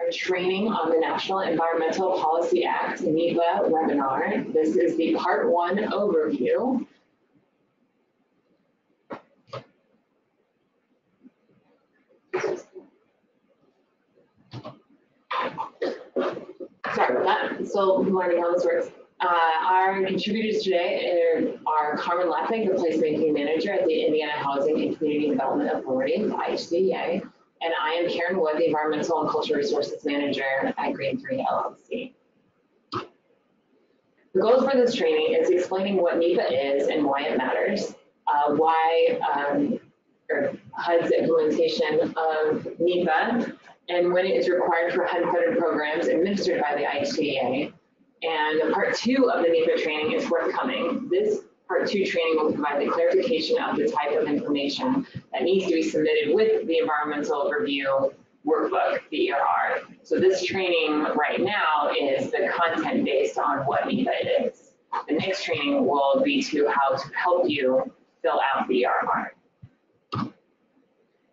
our training on the National Environmental Policy Act, NEPA webinar. This is the part 1 overview. Sorry about that. So learning how this works. Our contributors today are Carmen Lapping, the placemaking manager at the Indiana Housing and Community Development Authority, HUD'S, and I am Karen Wood, the Environmental and Cultural Resources Manager at Green 3 LLC. The goals for this training is explaining what NEPA is and why it matters, why HUD's implementation of NEPA, and when it is required for HUD-funded programs administered by the HUD'S. And part 2 of the NEPA training is forthcoming. This part 2 training will provide the clarification of the type of information that needs to be submitted with the environmental review workbook, the ERR. So this training right now is the content based on what NEPA is. The next training will be to how to help you fill out the ERR.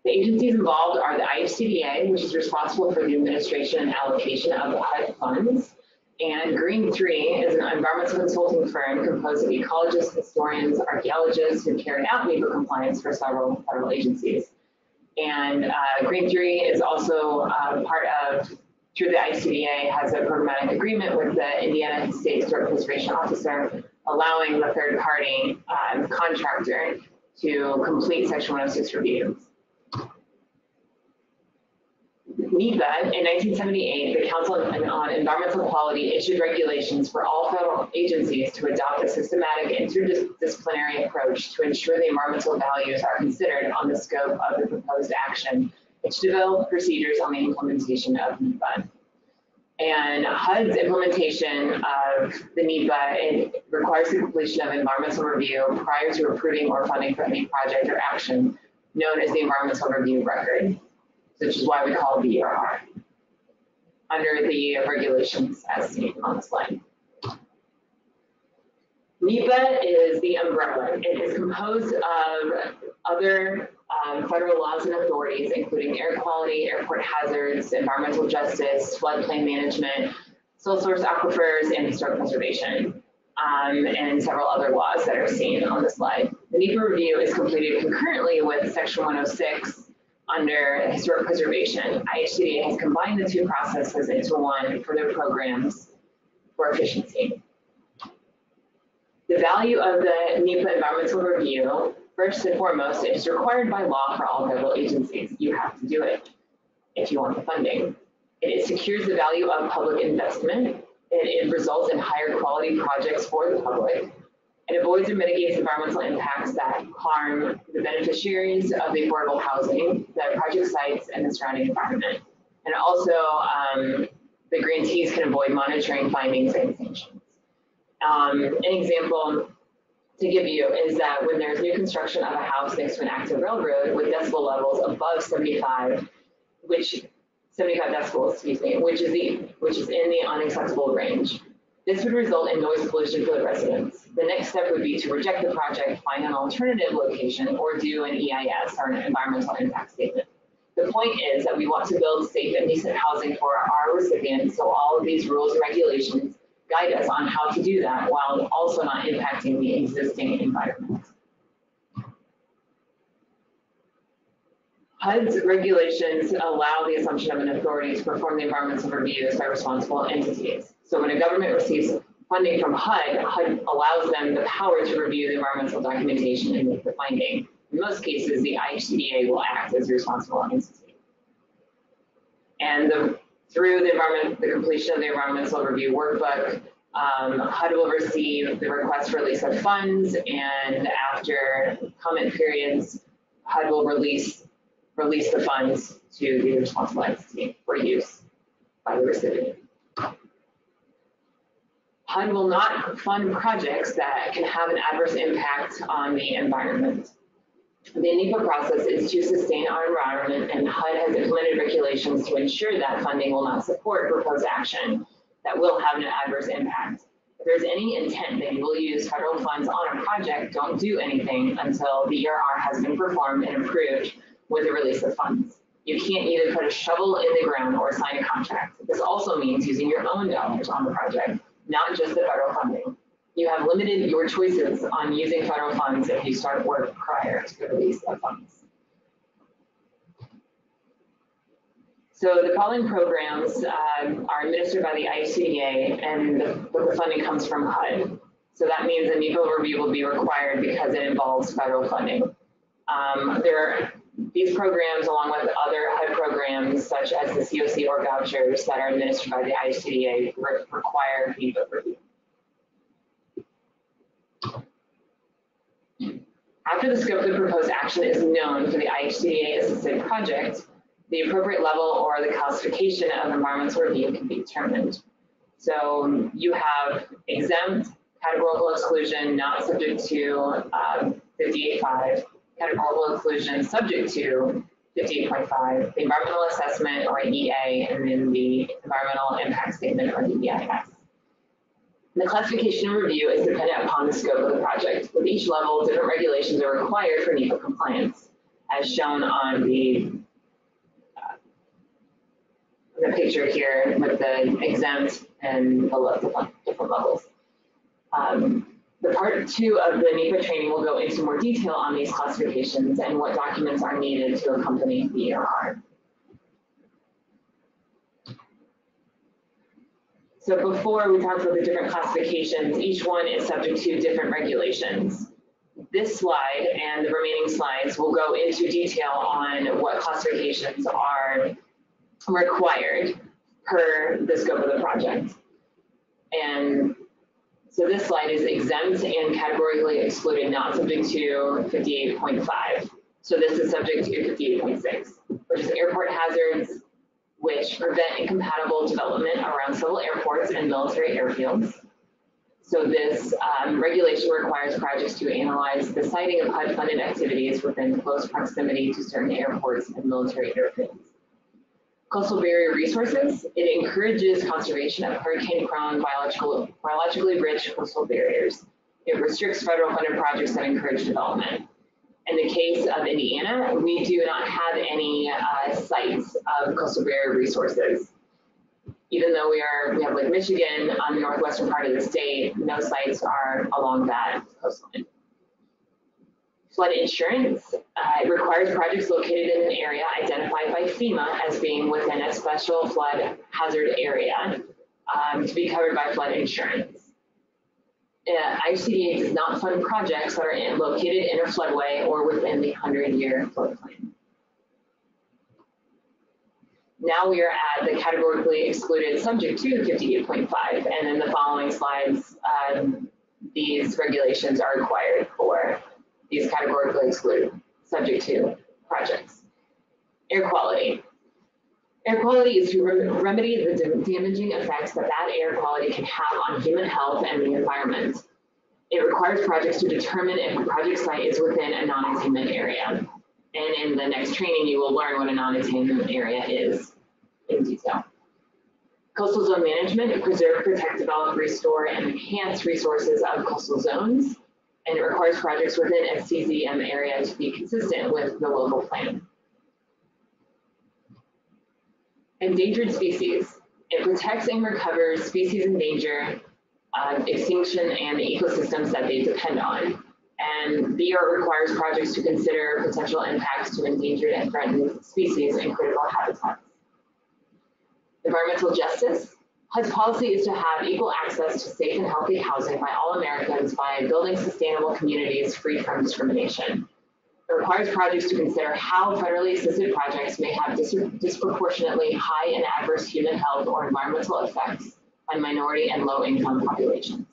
The agencies involved are the HUD'S, which is responsible for the administration and allocation of the HUD funds. And Green 3 is an environmental consulting firm composed of ecologists, historians, archaeologists who carry out NEPA compliance for several federal agencies. And Green 3 is also part of, through the HUD'S, has a programmatic agreement with the Indiana State Historic Preservation Officer, allowing the third-party contractor to complete Section 106 reviews. NEPA, in 1978, the Council on Environmental Quality issued regulations for all federal agencies to adopt a systematic interdisciplinary approach to ensure the environmental values are considered on the scope of the proposed action, which developed procedures on the implementation of NEPA. And HUD's implementation of the NEPA, it requires the completion of environmental review prior to approving or funding for any project or action, known as the environmental review record, which is why we call it the ERR, under the regulations as seen on the slide. NEPA is the umbrella. It is composed of other federal laws and authorities, including air quality, airport hazards, environmental justice, floodplain management, soil source aquifers, and historic preservation, and several other laws that are seen on the slide. The NEPA review is completed concurrently with Section 106 under historic preservation. HUD'S has combined the 2 processes into one for their programs for efficiency. The value of the NEPA environmental review, first and foremost, it is required by law for all federal agencies. You have to do it if you want the funding. It secures the value of public investment, and it results in higher quality projects for the public. It avoids or mitigates environmental impacts that harm the beneficiaries of the affordable housing, the project sites, and the surrounding environment. And also, the grantees can avoid monitoring findings and sanctions. An example to give you is that when there's new construction of a house next to an active railroad with decibel levels above 75 decibels, excuse me, which is in the unacceptable range. This would result in noise pollution for the residents. The next step would be to reject the project, find an alternative location, or do an EIS, or an environmental impact statement. The point is that we want to build safe and decent housing for our recipients, so all of these rules and regulations guide us on how to do that while also not impacting the existing environment. HUD's regulations allow the assumption of an authority to perform the environmental reviews by responsible entities. So when a government receives funding from HUD, HUD allows them the power to review the environmental documentation and make the finding. In most cases, the HUD'S will act as a responsible entity. And through the completion of the environmental review workbook, HUD will receive the request for release of funds, and after comment periods, HUD will release the funds to the responsible entity for use by the recipient. HUD will not fund projects that can have an adverse impact on the environment. The NEPA process is to sustain our environment, and HUD has implemented regulations to ensure that funding will not support proposed action that will have an adverse impact. If there's any intent that you will use federal funds on a project, don't do anything until the ERR has been performed and approved with the release of funds. You can't either put a shovel in the ground or sign a contract. This also means using your own dollars on the project, not just the federal funding. You have limited your choices on using federal funds if you start work prior to the release of funds. So the following programs are administered by the IHCDA, and the funding comes from HUD. So that means a NEPA review will be required because it involves federal funding. These programs, along with other HUD programs such as the COC or vouchers that are administered by the IHCDA, require NEPA review. After the scope of the proposed action is known for the IHCDA-assisted project, the appropriate level or the classification of environmental review can be determined. So you have exempt, categorical exclusion not subject to 58.5, categorical exclusion subject to 58.5, the environmental assessment or EA, and then the environmental impact statement or the EIS. The classification and review is dependent upon the scope of the project. With each level, different regulations are required for NEPA compliance, as shown on the picture here with the exempt and the different levels. The part 2 of the NEPA training will go into more detail on these classifications and what documents are needed to accompany the ERR. So before we talked about the different classifications, each one is subject to different regulations. This slide and the remaining slides will go into detail on what classifications are required per the scope of the project. And so this slide is exempt and categorically excluded, not subject to 58.5. So this is subject to 58.6, which is airport hazards, which prevent incompatible development around civil airports and military airfields. So this regulation requires projects to analyze the siting of HUD-funded activities within close proximity to certain airports and military airfields. Coastal barrier resources, it encourages conservation of hurricane-prone, biologically rich coastal barriers. It restricts federal funded projects that encourage development. In the case of Indiana, we do not have any sites of coastal barrier resources. Even though we have Lake Michigan on the northwestern part of the state, no sites are along that coastline. Flood insurance, it requires projects located in an area identified by FEMA as being within a special flood hazard area to be covered by flood insurance. IHCDA does not fund projects that are located in a floodway or within the 100-year floodplain. Now we are at the categorically excluded subject to 58.5, and in the following slides, these regulations are required for these categorically excluded subject to projects. Air quality. Air quality is to remedy the damaging effects that bad air quality can have on human health and the environment. It requires projects to determine if a project site is within a non-attainment area. And in the next training, you will learn what a non-attainment area is in detail. Coastal zone management, preserve, protect, develop, restore, and enhance resources of coastal zones. And it requires projects within a CZM area to be consistent with the local plan. Endangered species. It protects and recovers species in danger, extinction, and the ecosystems that they depend on. And BR requires projects to consider potential impacts to endangered and threatened species and critical habitats. Environmental justice. HUD's policy is to have equal access to safe and healthy housing by all Americans by building sustainable communities free from discrimination. It requires projects to consider how federally assisted projects may have disproportionately high and adverse human health or environmental effects on minority and low-income populations.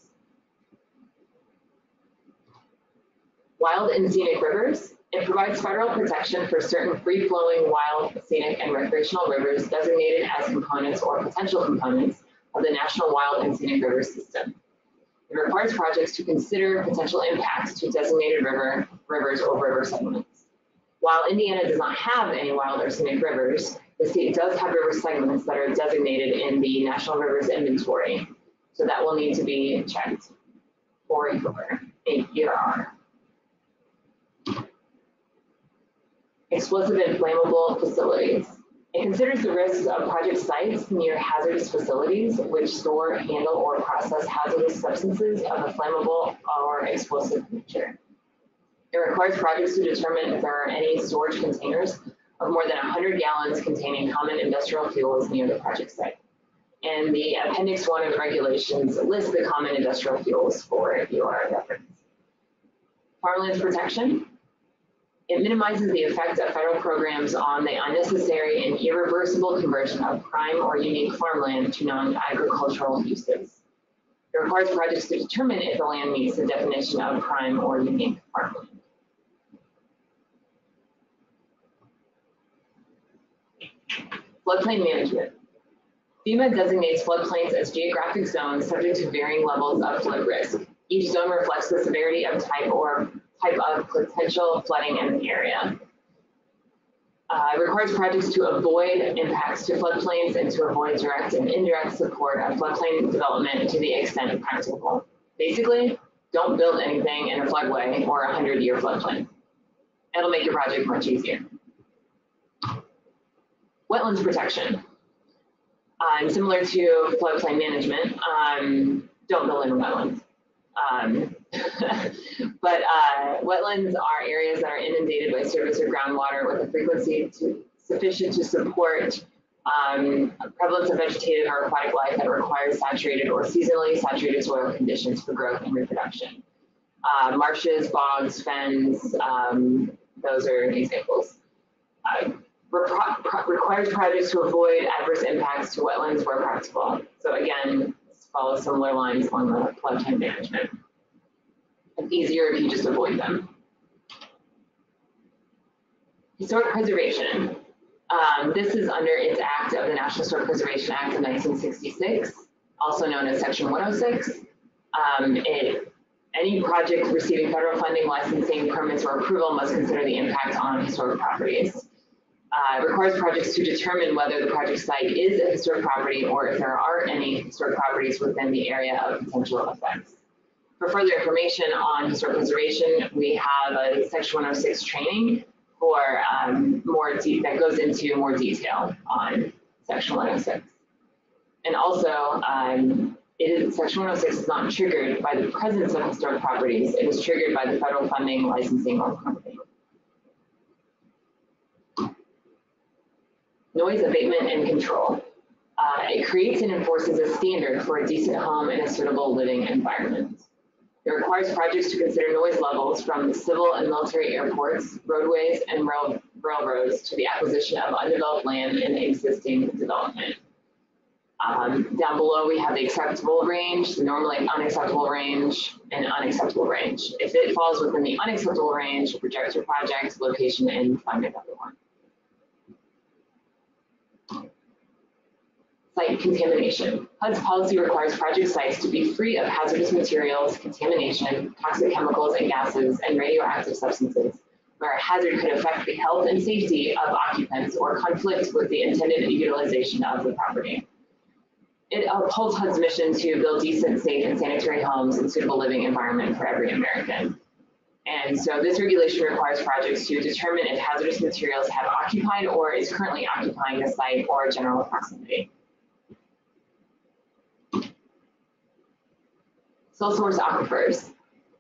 Wild and scenic rivers. It provides federal protection for certain free-flowing wild, scenic, and recreational rivers designated as components or potential components of the National Wild and Scenic Rivers System. It requires projects to consider potential impacts to designated rivers or river segments. While Indiana does not have any wild or scenic rivers, the state does have river segments that are designated in the National Rivers Inventory, so that will need to be checked for your ERR. Explosive and flammable facilities. It considers the risks of project sites near hazardous facilities which store, handle, or process hazardous substances of a flammable or explosive nature. It requires projects to determine if there are any storage containers of more than 100 gallons containing common industrial fuels near the project site. And the Appendix 1 of the regulations lists the common industrial fuels for your reference. Farmlands protection. It minimizes the effect of federal programs on the unnecessary and irreversible conversion of prime or unique farmland to non-agricultural uses. It requires projects to determine if the land meets the definition of prime or unique farmland. Floodplain management. FEMA designates floodplains as geographic zones subject to varying levels of flood risk. Each zone reflects the severity of type of potential flooding in the area. It requires projects to avoid impacts to floodplains and to avoid direct and indirect support of floodplain development to the extent practicable. Basically, don't build anything in a floodway or a 100-year floodplain. It'll make your project much easier. Wetlands protection. Similar to floodplain management, don't build in wetlands. But wetlands are areas that are inundated by surface or groundwater with a frequency sufficient to support prevalence of vegetative or aquatic life that requires saturated or seasonally saturated soil conditions for growth and reproduction. Marshes, bogs, fens, those are examples. Requires projects to avoid adverse impacts to wetlands where practical. So again, follow similar lines on the floodplain management. It's easier if you just avoid them. Historic preservation. This is under its act of the National Historic Preservation Act of 1966, also known as Section 106. Any project receiving federal funding, licensing, permits, or approval must consider the impact on historic properties. It requires projects to determine whether the project site is a historic property or if there are any historic properties within the area of potential effects. For further information on historic preservation, we have a Section 106 training for that goes into more detail on Section 106. And also, Section 106 is not triggered by the presence of historic properties. It is triggered by the federal funding, licensing, or permitting. Noise abatement and control. It creates and enforces a standard for a decent home and a suitable living environment. It requires projects to consider noise levels from civil and military airports, roadways, and railroads to the acquisition of undeveloped land and existing development. Down below, we have the acceptable range, the normally unacceptable range, and unacceptable range. If it falls within the unacceptable range, reject your project, location, and find another one. Site contamination. HUD's policy requires project sites to be free of hazardous materials, contamination, toxic chemicals and gases, and radioactive substances, where a hazard could affect the health and safety of occupants or conflict with the intended utilization of the property. It upholds HUD's mission to build decent, safe, and sanitary homes and suitable living environment for every American. And so this regulation requires projects to determine if hazardous materials have occupied or is currently occupying the site or a general proximity. Sole source aquifers.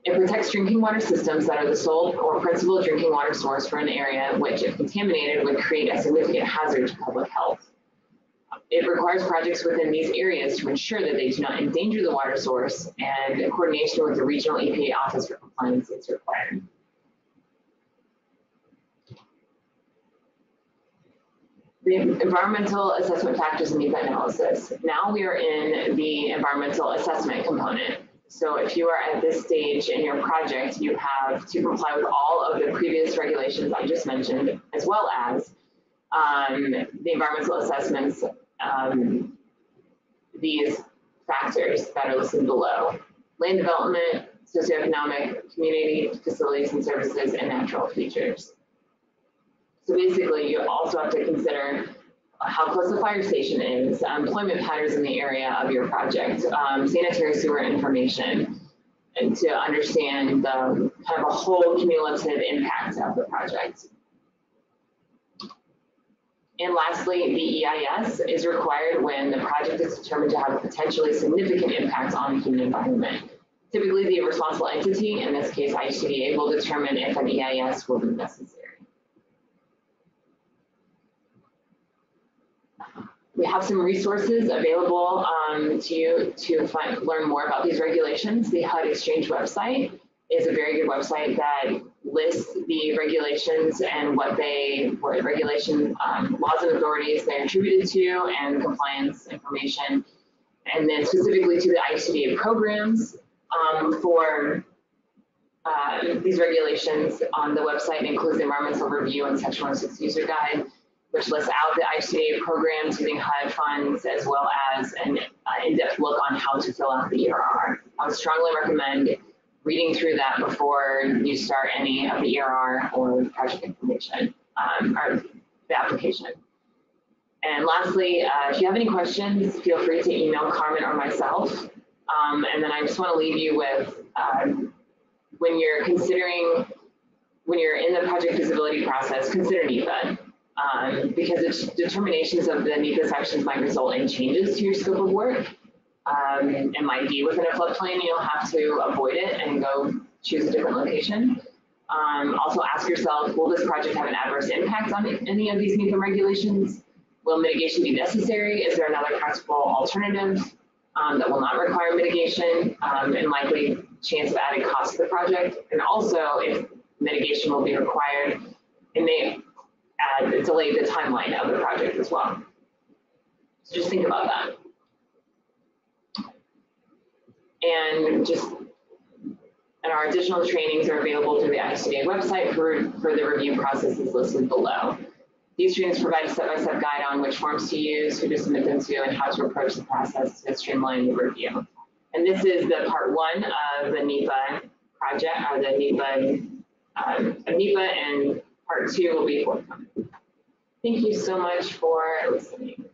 It protects drinking water systems that are the sole or principal drinking water source for an area which, if contaminated, would create a significant hazard to public health. It requires projects within these areas to ensure that they do not endanger the water source, and coordination with the regional EPA Office for Compliance is required. The environmental assessment factors and NEPA analysis. Now we are in the environmental assessment component. So if you are at this stage in your project, you have to comply with all of the previous regulations I just mentioned, as well as the environmental assessments, these factors that are listed below: land development, socioeconomic, community, facilities and services, and natural features. So basically, you also have to consider how close the fire station is, employment patterns in the area of your project, sanitary sewer information, and to understand the kind of a whole cumulative impact of the project. And lastly, the EIS is required when the project is determined to have a potentially significant impact on the human environment. Typically, the responsible entity, in this case IHCDA, will determine if an EIS will be necessary. We have some resources available to you to learn more about these regulations. The HUD Exchange website is a very good website that lists the regulations and what regulation laws and authorities they're attributed to and compliance information. And then specifically to the IHCDA programs for these regulations on the website includes the environmental review and Section 106 user guide, which lists out the IHCDA programs using HUD funds, as well as an in-depth look on how to fill out the ERR. I would strongly recommend reading through that before you start any of the ERR or project information or the application. And lastly, if you have any questions, feel free to email Carmen or myself. And then I just want to leave you with when you're in the project feasibility process, consider NEPA. Because the determinations of the NEPA sections might result in changes to your scope of work. It might be within a floodplain, you'll have to avoid it and go choose a different location. Also ask yourself, will this project have an adverse impact on any of these NEPA regulations? Will mitigation be necessary? Is there another practical alternative that will not require mitigation and likely chance of added cost to the project? And also, if mitigation will be required, it may delay the timeline of the project as well. So just think about that. And our additional trainings are available through the IHCDA website for the review processes listed below. These trainings provide a step-by-step guide on which forms to use, who to submit them to, and how to approach the process to streamline the review. And this is the part 1 of the NEPA project, or the NEPA, and part 2 will be forthcoming. Thank you so much for listening.